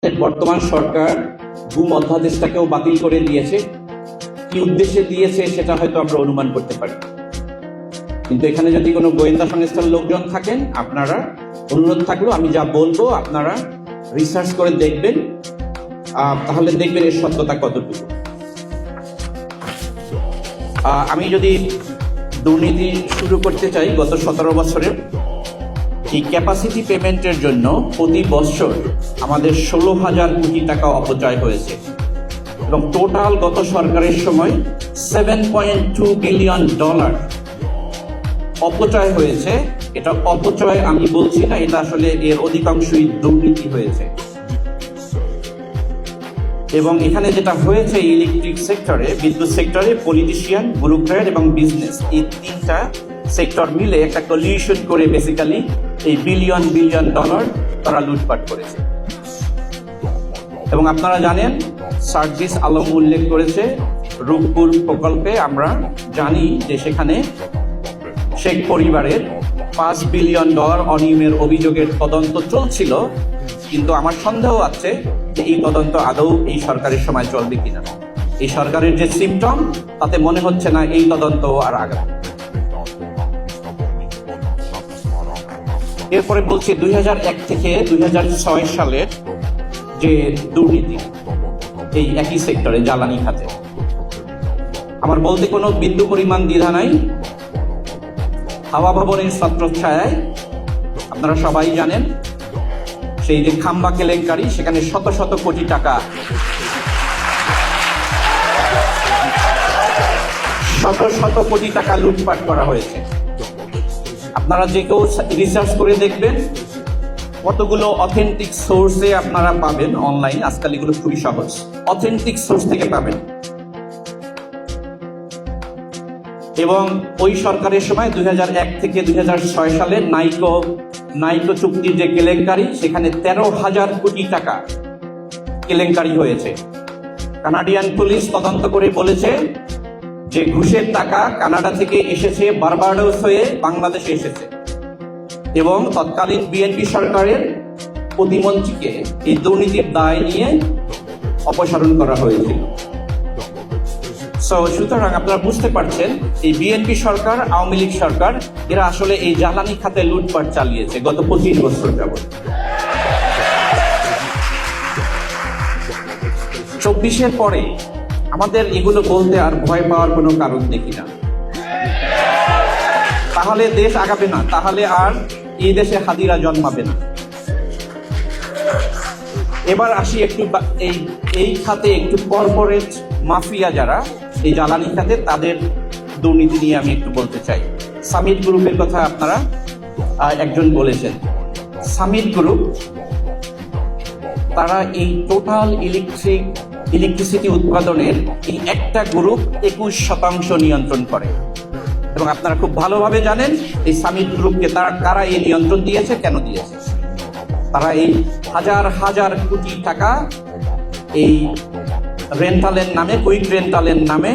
বর্তমান সরকার গুম অধ্যাদেশটাকেও বাতিল করে দিয়েছে। কি উদ্দেশ্যে দিয়েছে সেটা হয়তো আমরা অনুমান করতে পারি, কিন্তু এখানে যদি কোনো গোয়েন্দা সংস্থার লোকজন থাকেন, আপনারা অনুরোধ থাকলো আমি যা বলবো আপনারা রিসার্চ করে দেখবেন, তাহলে দেখবেন এর সত্যতা কতটুকু। আমি যদি দুর্নীতি শুরু করতে চাই, গত 17 বছরের এই ক্যাপাসিটি পেমেন্টের জন্য প্রতি বছর আমাদের 16,000 কোটি টাকা অপচয় হয়েছে এবং টোটাল গত সরকারের সময় $7.2 বিলিয়ন অপচয় হয়েছে। এটা অপচয় আমি বলছি না, এটা আসলে এর অধিকাংশই দুর্নীতি হয়েছে। এবং এখানে যেটা হয়েছে ইলেকট্রিক সেক্টরে, বিদ্যুৎ সেক্টরে পলিটিশিয়ান, ব্যুরোক্র্যাট এবং বিজনেস, এই তিনটা সেক্টর মিলে একটা কলিউশন করে বেসিক্যালি এই বিলিয়ন ডলার তারা লুটপাট করেছে। এবং আপনারা জানেন, সার্জিস আলম উল্লেখ করেছে রূপপুর প্রকল্পে আমরা জানি যে সেখানে শেখ পরিবারের $5 বিলিয়ন অনিয়মের অভিযোগের তদন্ত চলছিল, কিন্তু আমার সন্দেহ আছে যে এই তদন্ত আদৌ এই সরকারের সময় চলবে কিনা। এই সরকারের যে সিমটম, তাতে মনে হচ্ছে না এই তদন্ত আর আগাবে। এরপরে বলছি 2001 থেকে 2006 সালের যে দুর্নীতি এই একই সেক্টরে জ্বালানি খাতে, আমার বলতে কোনো বিন্দু পরিমাণ দ্বিধা নাই। হাওয়া ভবনের ছত্রছায়ায় আপনারা সবাই জানেন সেই যে খাম্বা কেলেঙ্কারি, সেখানে শত শত কোটি টাকা, শত কোটি টাকা লুটপাট করা হয়েছে। আপনারা যে কেউ রিসার্চ করে দেখবেন, কতগুলো অথেন্টিক সোর্সে আপনারা পাবেন অনলাইন, আজকাল এগুলো খুবই সহজ, অথেন্টিক সোর্স থেকে পাবেন। এবং ওই সরকারের সময় 2001 থেকে 2006 সালে নাইকো চুক্তির যে কেলেঙ্কারি, সেখানে 13,000 কোটি টাকা কেলেঙ্কারি হয়েছে। কানাডিয়ান পুলিশ তদন্ত করে বলেছে যে ঘুষের টাকা কানাডা থেকে এসেছে, বারবাডোস হয়ে বাংলাদেশে এসেছে এবং তৎকালীন বিএনপি সরকারের প্রতিমন্ত্রীকে এই দুর্নীতির দায় নিয়ে অপসারণ করা হয়েছিল। সুতরাং আপনারা বুঝতে পারছেন এই বিএনপি সরকার, আওয়ামী লীগ সরকার, এরা আসলে এই জ্বালানি খাতে লুটপাট চালিয়েছে গত 25 বছর যাবত। 24-এর পরে আমাদের এগুলো বলতে আর ভয় পাওয়ার কোনো কারণ দেখি না। তাহলে দেশ আগাবে না, তাহলে আর এই দেশে হাদিরা জন্মাবে না। এবার আসি একটু এই খাতে একটু কর্পোরেট মাফিয়া যারা এই জ্বালানি খাতে, তাদের দুর্নীতি নিয়ে আমি একটু বলতে চাই। সামিট গ্রুপের কথা আপনারা একজন বলেছেন। সামিট গ্রুপ তারা এই টোটাল ইলেকট্রিসিটি উৎপাদনের এই একটা গ্রুপ 21% নিয়ন্ত্রণ করে। এবং আপনারা খুব ভালোভাবে জানেন এই সামিট গ্রুপকে কারা এই নিয়ন্ত্রণ দিয়েছে, কেন দিয়েছে। তারা এই হাজার কোটি টাকা এই রেন্টালের নামে, কুইক রেন্টালের নামে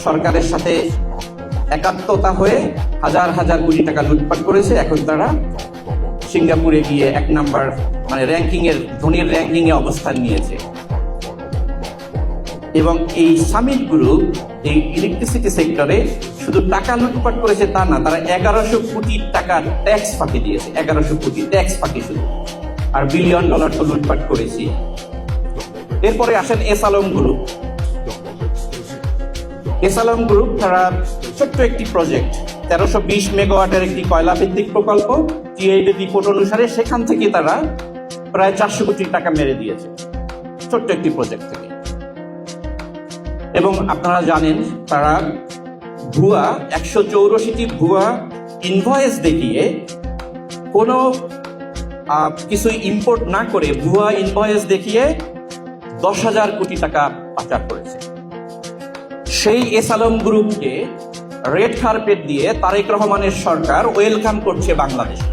সরকারের সাথে একাত্মতা হয়ে হাজার কোটি টাকা লুটপাট করেছে। এখন তারা সিঙ্গাপুরে গিয়ে 1 নাম্বার মানে ধনীর র্যাঙ্কিং এ অবস্থান নিয়েছে। এবং এই সামিট গ্রুপ এই ইলেকট্রিসিটি সেক্টরে শুধু টাকা লুটপাট করেছে তা না, তারা 1100 কোটি টাকার ট্যাক্স ফাঁকি দিয়েছে। 1100 কোটি ট্যাক্স ফাঁকি শুধু, আর $1 বিলিয়ন তো লুটপাট করেছি। এরপরে আসেন S Alam group. S Alam group তারা ছোট্ট একটি প্রজেক্ট, 1320 মেগাওয়াটের একটি কয়লা ভিত্তিক প্রকল্প, টিআইবি রিপোর্ট অনুসারে সেখান থেকে তারা প্রায় 400 কোটি টাকা মেরে দিয়েছে, ছোট্ট একটি প্রজেক্ট থেকে। এবং আপনারা জানেন তারা 184টি ভুয়া ইনভয়েস দেখিয়ে কোনো কিছু ইম্পোর্ট না করে ভুয়া ইনভয়েস দেখিয়ে 10,000 কোটি টাকা পাচার করেছে। সেই এস আলম গ্রুপকে রেড কার্পেট দিয়ে তারেক রহমানের সরকার ওয়েলকাম করছে বাংলাদেশে।